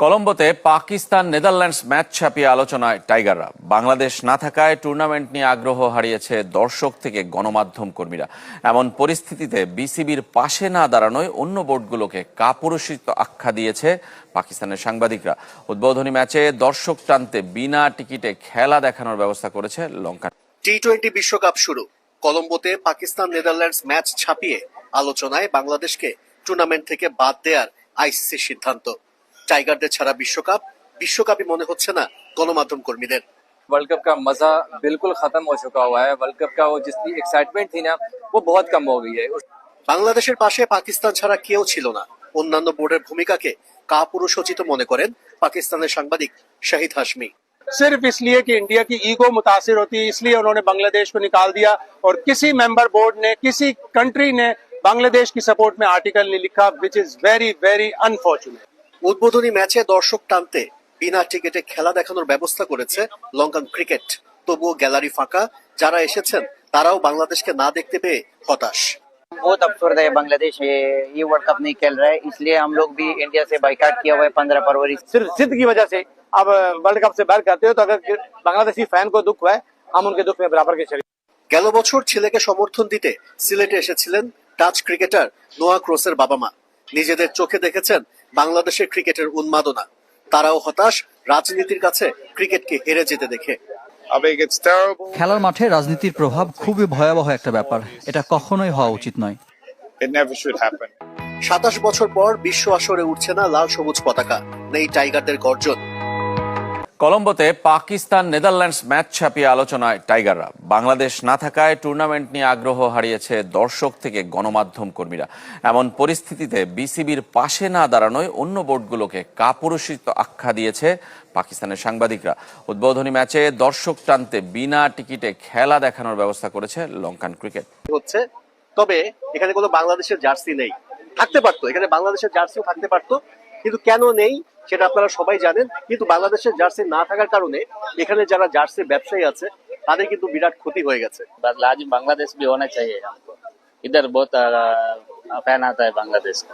কলম্বোতে Pakistan Netherlands match ছাপিয়ে আলোচনায় টাইগাররা। বাংলাদেশ না থাকায় টুর্নামেন্ট নিয়ে আগ্রহ হারিয়েছে দর্শক থেকে গণমাধ্যম কর্মীরা। এমন পরিস্থিতিতে বিসিবির পাশে না দাঁড়ানোয় অন্য বোর্ডগুলোকে কাপুরুষিত আখ্যা দিয়েছে পাকিস্তানের সাংবাদিকরা। উদ্বোধনী ম্যাচে দর্শক টানতে বিনা টিকিটে খেলা দেখানোর ব্যবস্থা করেছে লঙ্কা। টি-20 বিশ্বকাপ শুরু। কলম্বোতে পাকিস্তান নেদারল্যান্ডস ম্যাচ ছাপিয়ে আলোচনায় বাংলাদেশকে টুর্নামেন্ট থেকে বাদ দেওয়ার আইসিসির সিদ্ধান্ত। টাইগারদের ছাড়া বিশ্বকাপই মনে হচ্ছে না গণমাধ্যম কর্মীদের। वर्ल्ड कप का मजा बिल्कुल खत्म हो चुका हुआ है। वर्ल्ड कप का वो जितनी एक्साइटमेंट थी ना, वो बहुत कम हो गई है। বাংলাদেশের পাশে পাকিস্তান ছাড়া কেউ ছিল না। অন্যান্য বোর্ডের ভূমিকাকে কাপুরুষোচিত মনে করেন পাকিস্তানের সাংবাদিক শাহিদ হাশমি। सिर्फ इसलिए कि इंडिया की ईगो मुतासिर होती है, इसलिए उन्होंने बांग्लादेश को निकाल दिया और किसी मेंबर बोर्ड ने, किसी कंट्री ने बांग्लादेश की सपोर्ट में आर्टिकल नहीं लिखा, which is very very unfortunate. উদ্বোধনী ম্যাচে দর্শক টানতে বিনা টিকিটে খেলা দেখানোর ব্যবস্থা করেছে লঙ্কান ক্রিকেট। তবুও গ্যালারি ফাঁকা। যারা এসেছেন তারাও বাংলাদেশকে না দেখতে পেয়ে হতাশ। बहुत अफसोस है, बांग्लादेश ये वर्ल्ड कप नहीं खेल रहा है, इसलिए हम लोग भी इंडिया से बाइकाट किया हुआ है 15 फरवरी। सिर्फ जिद की वजह से अब वर्ल्ड कप से बाहर करते हो, तो अगर बांग्लादेशी फैन को दुख हुआ है, हम उनके दुख में बराबर के शरीक। গেল বছর ছেলেকে সমর্থন দিতে সিলেটে এসেছিলেন টাচ ক্রিকেটার নোয়া ক্রসের বাবা মা। নিজেদের চোখে দেখেছেন বাংলাদেশের ক্রিকেটের উন্মাদনা। তারাও হতাশ রাজনীতির কাছে ক্রিকেটকে হেরে যেতে দেখে। খেলার মাঠে রাজনীতির প্রভাব খুবই ভয়াবহ একটা ব্যাপার। এটা কখনোই হওয়া উচিত নয়। 27 বছর পর বিশ্ব আসরে উঠছে না লাল সবুজ পতাকা, নেই টাইগারদের গর্জন। কলম্বোতে পাকিস্তান নেদারল্যান্ডস ম্যাচ ছাপিয়ে আলোচনায় টাইগাররা। বাংলাদেশ না থাকায় টুর্নামেন্ট নিয়ে আগ্রহ হারিয়েছে দর্শক থেকে গণমাধ্যম কর্মীরা। এমন পরিস্থিতিতে বিসিবির পাশে না দাঁড়ানোয় অন্য বোর্ডগুলোকে কাপুরুষিত আখ্যা দিয়েছে পাকিস্তানের সাংবাদিকরা। উদ্বোধনী ম্যাচে দর্শক টানতে বিনা টিকিটে খেলা দেখানোর ব্যবস্থা করেছে লঙ্কান ক্রিকেট। হচ্ছে তবে এখানে কোনো বাংলাদেশের জার্সি নেই। থাকতে পারতো, এখানে বাংলাদেশের জার্সিও থাকতে পারতো, কিন্তু কেন নেই সেটা আপনারা সবাই জানেন। কিন্তু বাংলাদেশের জার্সি না থাকার কারণে এখানে যারা জার্সি ব্যবসায়ী আছে তাদের কিন্তু বিরাট ক্ষতি হয়ে গেছে। आज बांग्लादेश भी होना चाहिए हमको, इधर बहुत फैन आता है बांग्लादेश का।